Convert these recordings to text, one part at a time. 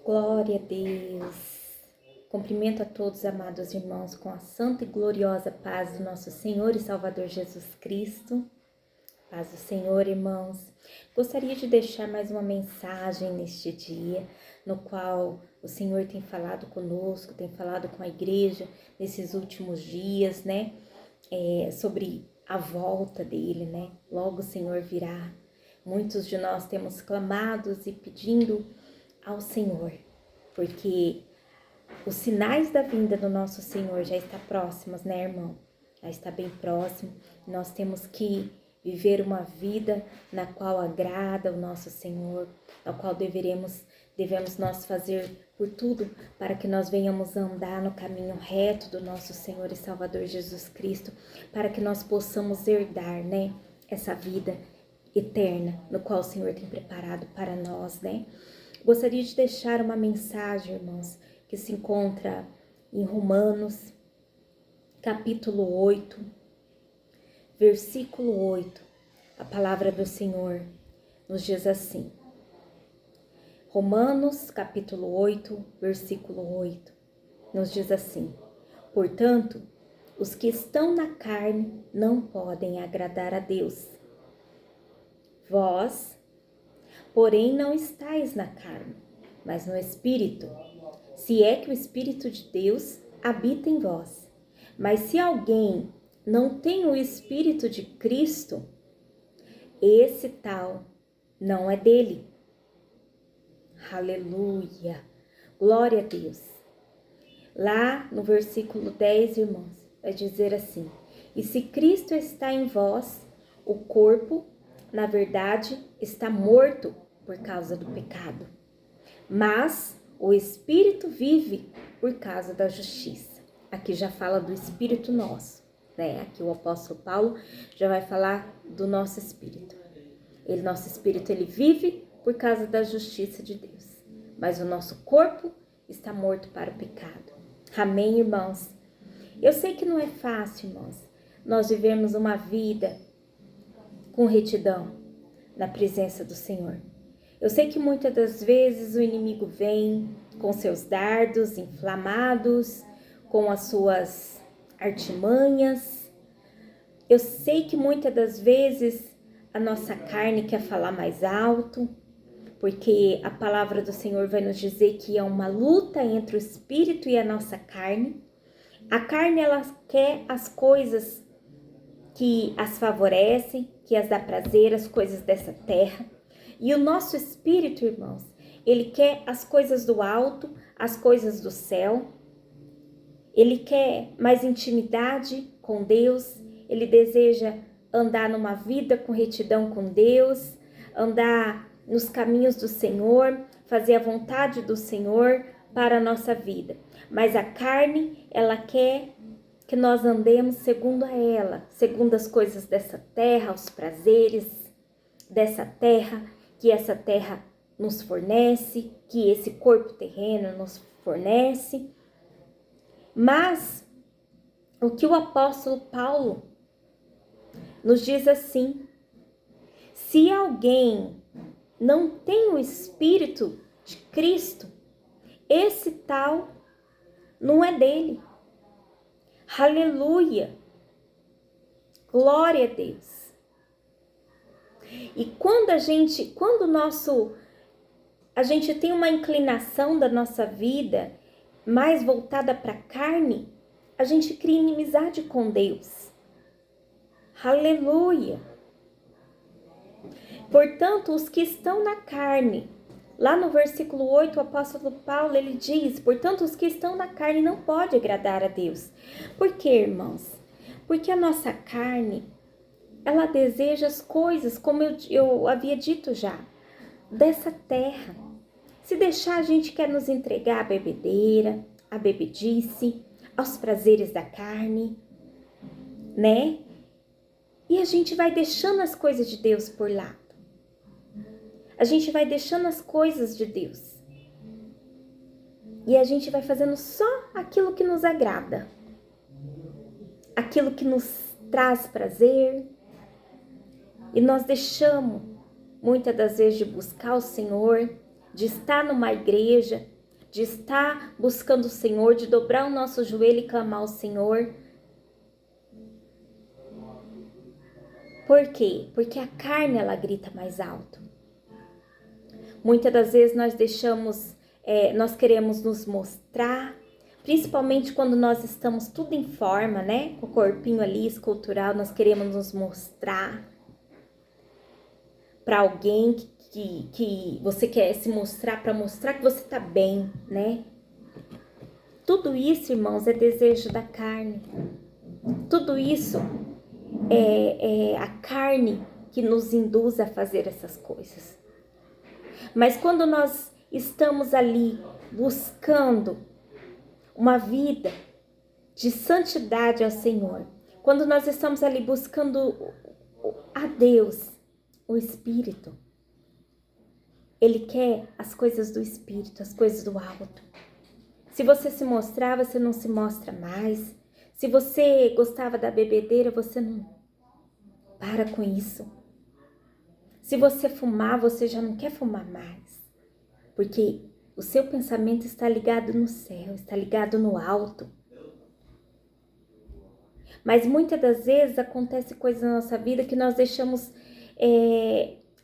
Glória a Deus. Cumprimento a todos, amados irmãos, com a santa e gloriosa paz do nosso Senhor e Salvador Jesus Cristo. Paz do Senhor, irmãos. Gostaria de deixar mais uma mensagem neste dia, no qual o Senhor tem falado conosco, tem falado com a igreja nesses últimos dias, né? Sobre a volta dele, né? Logo o Senhor virá. Muitos de nós temos clamados e pedindo ao Senhor, porque os sinais da vinda do nosso Senhor já estão próximos, né, irmão? Já está bem próximo. Nós temos que viver uma vida na qual agrada o nosso Senhor, na qual devemos nós fazer por tudo para que nós venhamos andar no caminho reto do nosso Senhor e Salvador Jesus Cristo, para que nós possamos herdar, né, essa vida eterna, no qual o Senhor tem preparado para nós, né? Gostaria de deixar uma mensagem, irmãos, que se encontra em Romanos, capítulo 8, versículo 8. A palavra do Senhor nos diz assim. Romanos, capítulo 8, versículo 8, nos diz assim: portanto, os que estão na carne não podem agradar a Deus. Vós, porém, não estáis na carne, mas no Espírito, se é que o Espírito de Deus habita em vós. Mas se alguém não tem o Espírito de Cristo, esse tal não é dele. Aleluia! Glória a Deus! Lá no versículo 10, irmãos, vai dizer assim: e se Cristo está em vós, o corpo, na verdade, está morto por causa do pecado, mas o Espírito vive por causa da justiça. Aqui já fala do Espírito nosso, né? Aqui o apóstolo Paulo já vai falar do nosso Espírito. Nosso Espírito, ele vive por causa da justiça de Deus, mas o nosso corpo está morto para o pecado. Amém, irmãos? Eu sei que não é fácil, irmãos, nós vivemos uma vida com retidão na presença do Senhor. Eu sei que muitas das vezes o inimigo vem com seus dardos inflamados, com as suas artimanhas. Eu sei que muitas das vezes a nossa carne quer falar mais alto, porque a palavra do Senhor vai nos dizer que é uma luta entre o Espírito e a nossa carne. A carne, ela quer as coisas que as favorecem, que as dá prazer, as coisas dessa terra. E o nosso Espírito, irmãos, ele quer as coisas do alto, as coisas do céu. Ele quer mais intimidade com Deus. Ele deseja andar numa vida com retidão com Deus, andar nos caminhos do Senhor, fazer a vontade do Senhor para a nossa vida. Mas a carne, ela quer que nós andemos segundo a ela, segundo as coisas dessa terra, os prazeres dessa terra, que essa terra nos fornece, que esse corpo terreno nos fornece. Mas o que o apóstolo Paulo nos diz assim: se alguém não tem o Espírito de Cristo, esse tal não é dele. Aleluia! Glória a Deus! E quando a gente tem uma inclinação da nossa vida mais voltada para a carne, a gente cria inimizade com Deus. Aleluia! Portanto, os que estão na carne, lá no versículo 8, o apóstolo Paulo, ele diz, portanto, os que estão na carne não podem agradar a Deus. Por quê, irmãos? Porque a nossa carne, ela deseja as coisas, como eu havia dito já, dessa terra. Se deixar, a gente quer nos entregar à bebedeira, à bebedice, aos prazeres da carne, né? E a gente vai deixando as coisas de Deus por lado. A gente vai deixando as coisas de Deus. E a gente vai fazendo só aquilo que nos agrada. Aquilo que nos traz prazer. E nós deixamos, muitas das vezes, de buscar o Senhor, de estar numa igreja, de estar buscando o Senhor, de dobrar o nosso joelho e clamar ao Senhor. Por quê? Porque a carne, ela grita mais alto. Muitas das vezes nós queremos nos mostrar, principalmente quando nós estamos tudo em forma, né? Com o corpinho ali escultural, nós queremos nos mostrar para alguém que você quer se mostrar, para mostrar que você tá bem, né? Tudo isso, irmãos, é desejo da carne. Tudo isso é a carne que nos induz a fazer essas coisas. Mas quando nós estamos ali buscando uma vida de santidade ao Senhor, quando nós estamos ali buscando a Deus, o Espírito, Ele quer as coisas do Espírito, as coisas do alto. Se você se mostrar, você não se mostra mais. Se você gostava da bebedeira, você não para com isso. Se você fumar, você já não quer fumar mais. Porque o seu pensamento está ligado no céu, está ligado no alto. Mas muitas das vezes acontece coisas na nossa vida que nós deixamos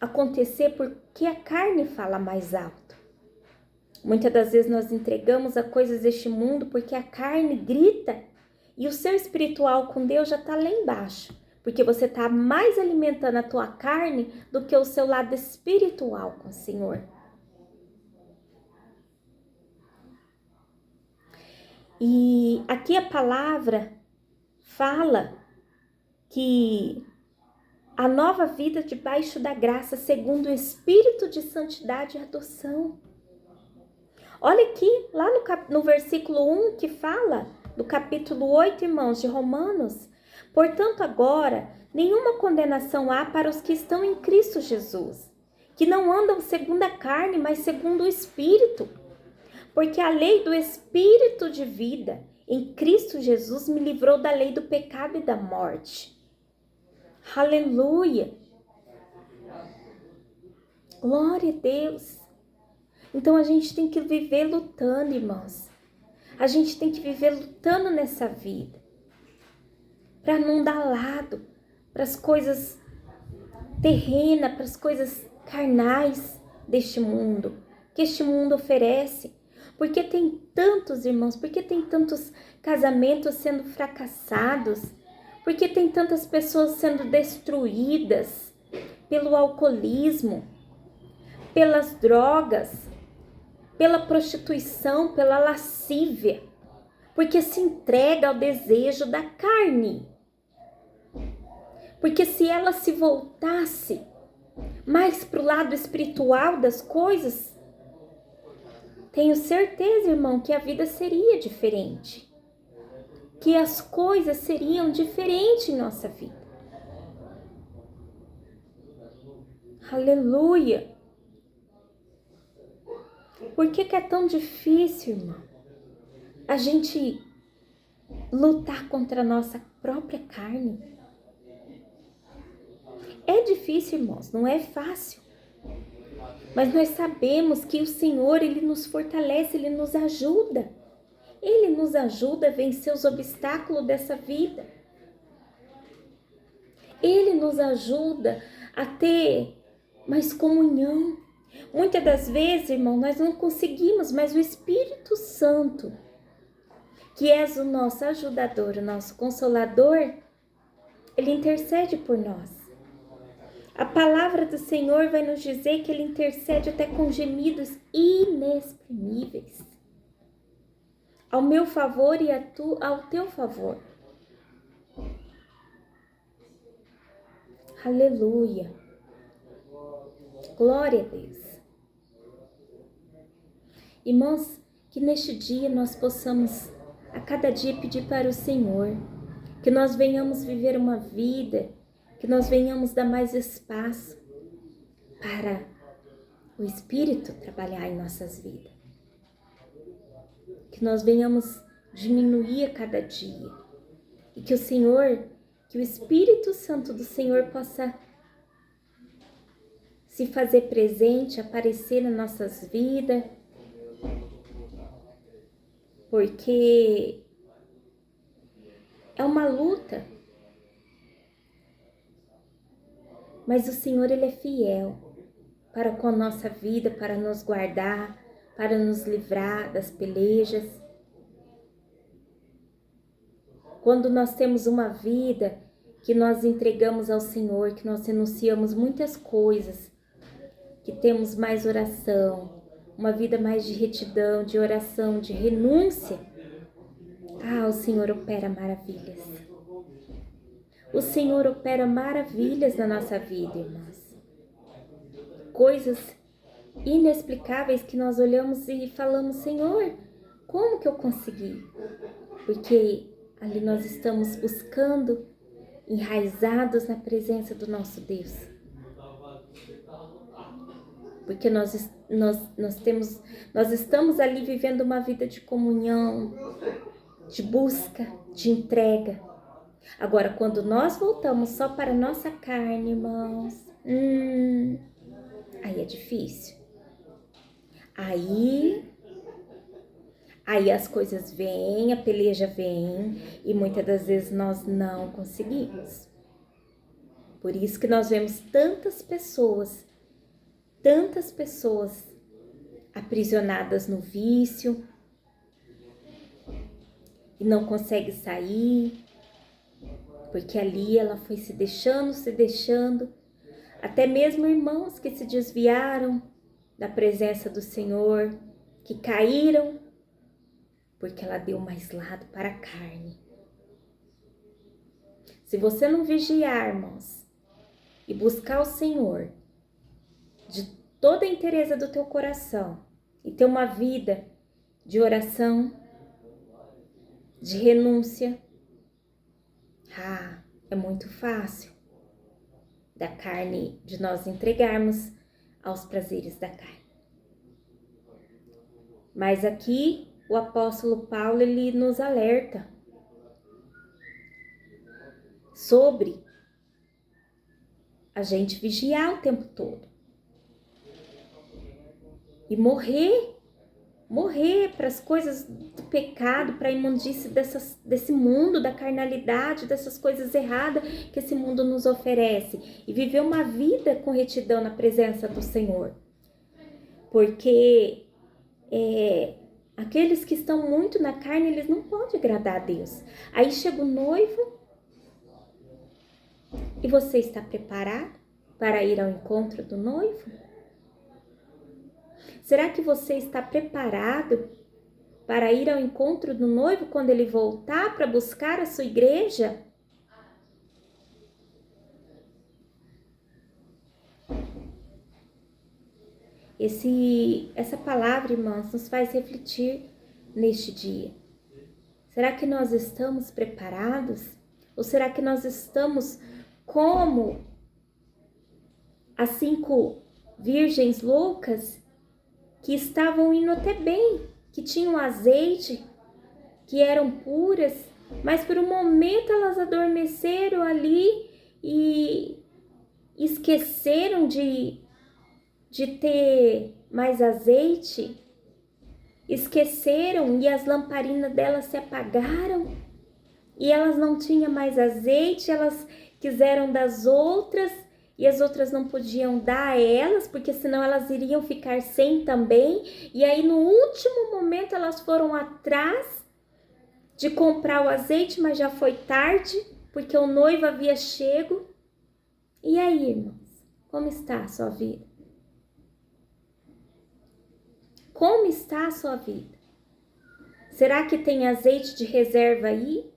acontecer porque a carne fala mais alto. Muitas das vezes nós entregamos a coisas deste mundo porque a carne grita e o seu espiritual com Deus já está lá embaixo. Porque você está mais alimentando a tua carne do que o seu lado espiritual com o Senhor. E aqui a palavra fala que a nova vida debaixo da graça, segundo o Espírito de santidade e adoção. Olha aqui, lá no versículo 1 que fala, do capítulo 8, irmãos, de Romanos. Portanto, agora, nenhuma condenação há para os que estão em Cristo Jesus, que não andam segundo a carne, mas segundo o Espírito. Porque a lei do Espírito de vida em Cristo Jesus me livrou da lei do pecado e da morte. Aleluia! Glória a Deus! Então a gente tem que viver lutando, irmãos. A gente tem que viver lutando nessa vida. Para não dar lado para as coisas terrenas, para as coisas carnais deste mundo, que este mundo oferece. Porque tem tantos, irmãos, porque tem tantos casamentos sendo fracassados, porque tem tantas pessoas sendo destruídas pelo alcoolismo, pelas drogas, pela prostituição, pela lascívia, porque se entrega ao desejo da carne. Porque se ela se voltasse mais para o lado espiritual das coisas, tenho certeza, irmão, que a vida seria diferente. Que as coisas seriam diferentes em nossa vida. Aleluia! Por que é tão difícil, irmão, a gente lutar contra a nossa própria carne? É difícil, irmãos, não é fácil. Mas nós sabemos que o Senhor, Ele nos fortalece, Ele nos ajuda. Ele nos ajuda a vencer os obstáculos dessa vida. Ele nos ajuda a ter mais comunhão. Muitas das vezes, irmão, nós não conseguimos, mas o Espírito Santo, que é o nosso ajudador, o nosso consolador, Ele intercede por nós. A palavra do Senhor vai nos dizer que Ele intercede até com gemidos inexprimíveis. Ao meu favor e ao teu favor. Aleluia. Glória a Deus. Irmãos, que neste dia nós possamos a cada dia pedir para o Senhor, que nós venhamos viver uma vida, que nós venhamos dar mais espaço para o Espírito trabalhar em nossas vidas. Que nós venhamos diminuir a cada dia. E que o Senhor, que o Espírito Santo do Senhor possa se fazer presente, aparecer nas nossas vidas, porque é uma luta. Mas o Senhor, Ele é fiel para com a nossa vida, para nos guardar, para nos livrar das pelejas. Quando nós temos uma vida que nós entregamos ao Senhor, que nós renunciamos muitas coisas, que temos mais oração, uma vida mais de retidão, de oração, de renúncia, o Senhor opera maravilhas. O Senhor opera maravilhas na nossa vida, irmãos. Coisas inexplicáveis que nós olhamos e falamos, Senhor, como que eu consegui? Porque ali nós estamos buscando, enraizados na presença do nosso Deus. Porque nós estamos ali vivendo uma vida de comunhão, de busca, de entrega. Agora, quando nós voltamos só para a nossa carne, irmãos, aí é difícil. Aí as coisas vêm, a peleja vem e muitas das vezes nós não conseguimos. Por isso que nós vemos tantas pessoas aprisionadas no vício e não conseguem sair, porque ali ela foi se deixando, até mesmo irmãos que se desviaram da presença do Senhor, que caíram, porque ela deu mais lado para a carne. Se você não vigiar, irmãos, e buscar o Senhor de toda a inteireza do teu coração e ter uma vida de oração, de renúncia, é muito fácil da carne, de nós entregarmos aos prazeres da carne. Mas aqui o apóstolo Paulo, ele nos alerta sobre a gente vigiar o tempo todo e morrer para as coisas do pecado, para a imundície desse mundo, da carnalidade, dessas coisas erradas que esse mundo nos oferece, e viver uma vida com retidão na presença do Senhor. Porque aqueles que estão muito na carne, eles não podem agradar a Deus. Aí chega o noivo e você está preparado para ir ao encontro do noivo? Será que você está preparado para ir ao encontro do noivo quando ele voltar para buscar a sua igreja? Essa palavra, irmãos, nos faz refletir neste dia. Será que nós estamos preparados? Ou será que nós estamos como as 5 virgens loucas que estavam indo até bem, que tinham azeite, que eram puras, mas por um momento elas adormeceram ali e esqueceram de ter mais azeite, esqueceram e as lamparinas delas se apagaram e elas não tinham mais azeite, elas quiseram das outras e as outras não podiam dar a elas, porque senão elas iriam ficar sem também. E aí no último momento elas foram atrás de comprar o azeite, mas já foi tarde, porque o noivo havia chego. E aí, irmãos, como está a sua vida? Como está a sua vida? Será que tem azeite de reserva aí?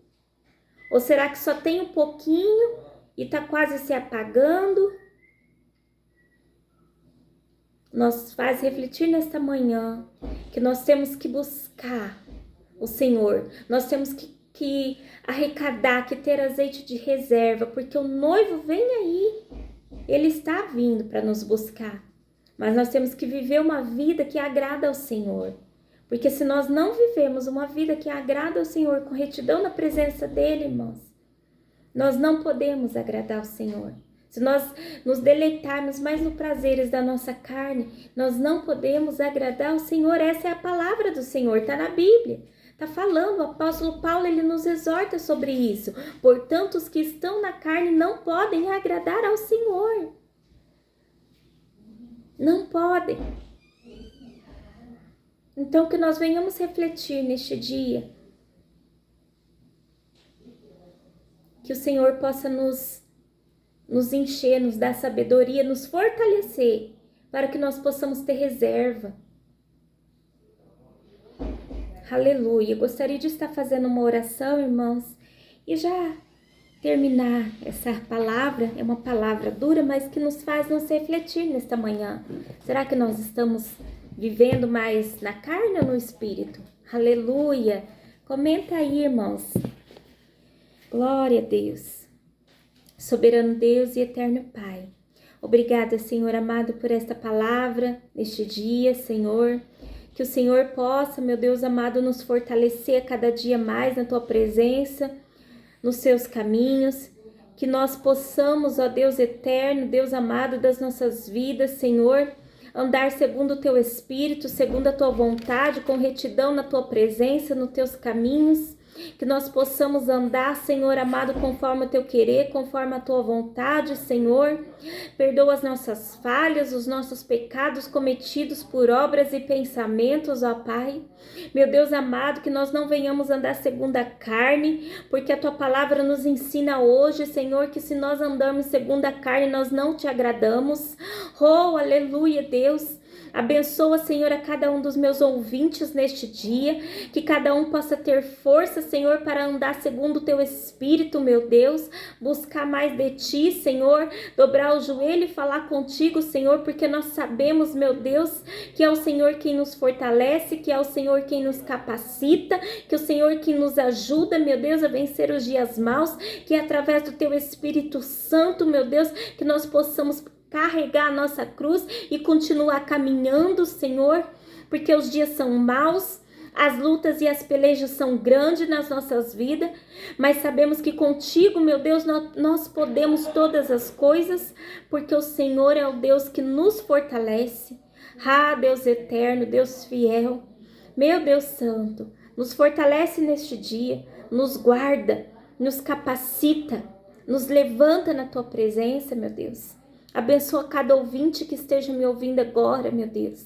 Ou será que só tem um pouquinho e está quase se apagando? Nos faz refletir nesta manhã que nós temos que buscar o Senhor. Nós temos que arrecadar, que ter azeite de reserva, porque o noivo vem aí. Ele está vindo para nos buscar. Mas nós temos que viver uma vida que agrada ao Senhor. Porque se nós não vivemos uma vida que agrada ao Senhor, com retidão na presença dEle, irmãos, nós não podemos agradar ao Senhor. Se nós nos deleitarmos mais nos prazeres da nossa carne, nós não podemos agradar ao Senhor. Essa é a palavra do Senhor, está na Bíblia. Está falando, o apóstolo Paulo, ele nos exorta sobre isso. Portanto, os que estão na carne não podem agradar ao Senhor. Não podem. Então, que nós venhamos refletir neste dia. Que o Senhor possa nos encher, nos dar sabedoria, nos fortalecer, para que nós possamos ter reserva. Aleluia. Eu gostaria de estar fazendo uma oração, irmãos, e já terminar essa palavra. É uma palavra dura, mas que nos faz nos refletir nesta manhã. Será que nós estamos vivendo mais na carne ou no espírito? Aleluia. Comenta aí, irmãos. Glória a Deus. Soberano Deus e eterno Pai. Obrigada, Senhor amado, por esta palavra neste dia, Senhor. Que o Senhor possa, meu Deus amado, nos fortalecer a cada dia mais na Tua presença, nos Seus caminhos. Que nós possamos, ó Deus eterno, Deus amado das nossas vidas, Senhor, andar segundo o Teu Espírito, segundo a Tua vontade, com retidão na Tua presença, nos Teus caminhos. Que nós possamos andar, Senhor amado, conforme o Teu querer, conforme a Tua vontade, Senhor. Perdoa as nossas falhas, os nossos pecados cometidos por obras e pensamentos, ó Pai. Meu Deus amado, que nós não venhamos andar segundo a carne, porque a Tua palavra nos ensina hoje, Senhor, que se nós andarmos segundo a carne, nós não Te agradamos. Oh, aleluia, Deus. Abençoa, Senhor, a cada um dos meus ouvintes neste dia, que cada um possa ter força, Senhor, para andar segundo o Teu Espírito, meu Deus, buscar mais de Ti, Senhor, dobrar o joelho e falar contigo, Senhor, porque nós sabemos, meu Deus, que é o Senhor quem nos fortalece, que é o Senhor quem nos capacita, que é o Senhor quem nos ajuda, meu Deus, a vencer os dias maus, que é através do Teu Espírito Santo, meu Deus, que nós possamos carregar a nossa cruz e continuar caminhando, Senhor, porque os dias são maus, as lutas e as pelejas são grandes nas nossas vidas, mas sabemos que contigo, meu Deus, nós podemos todas as coisas, porque o Senhor é o Deus que nos fortalece. Ah, Deus eterno, Deus fiel, meu Deus santo, nos fortalece neste dia, nos guarda, nos capacita, nos levanta na Tua presença, meu Deus. Abençoa cada ouvinte que esteja me ouvindo agora, meu Deus.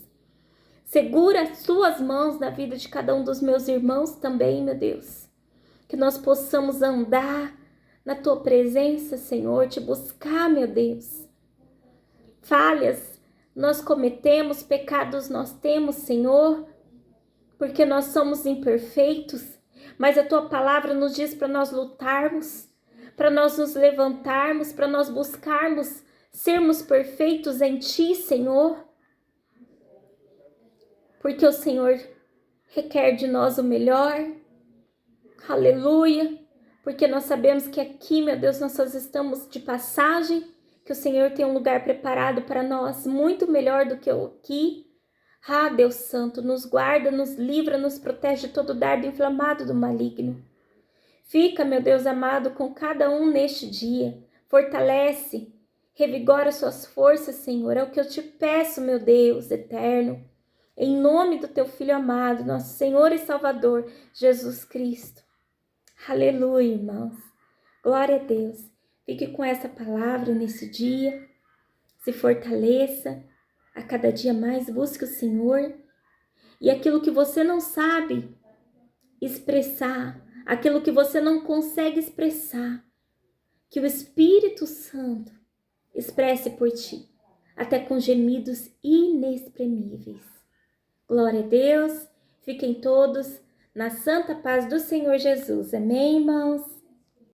Segura as Tuas mãos na vida de cada um dos meus irmãos também, meu Deus. Que nós possamos andar na Tua presença, Senhor, Te buscar, meu Deus. Falhas nós cometemos, pecados nós temos, Senhor, porque nós somos imperfeitos, mas a Tua palavra nos diz para nós lutarmos, para nós nos levantarmos, para nós buscarmos sermos perfeitos em Ti, Senhor, porque o Senhor requer de nós o melhor. Aleluia, porque nós sabemos que aqui, meu Deus, nós só estamos de passagem, que o Senhor tem um lugar preparado para nós, muito melhor do que aqui. Ah, Deus Santo, nos guarda, nos livra, nos protege de todo dardo inflamado do maligno. Fica, meu Deus amado, com cada um neste dia, fortalece, revigora suas forças, Senhor, é o que eu Te peço, meu Deus eterno, em nome do Teu Filho amado, nosso Senhor e Salvador, Jesus Cristo. Aleluia, irmãos. Glória a Deus. Fique com essa palavra nesse dia, se fortaleça, a cada dia mais busque o Senhor, e aquilo que você não sabe expressar, aquilo que você não consegue expressar, que o Espírito Santo expresse por ti, até com gemidos inexprimíveis. Glória a Deus, fiquem todos na santa paz do Senhor Jesus. Amém, irmãos?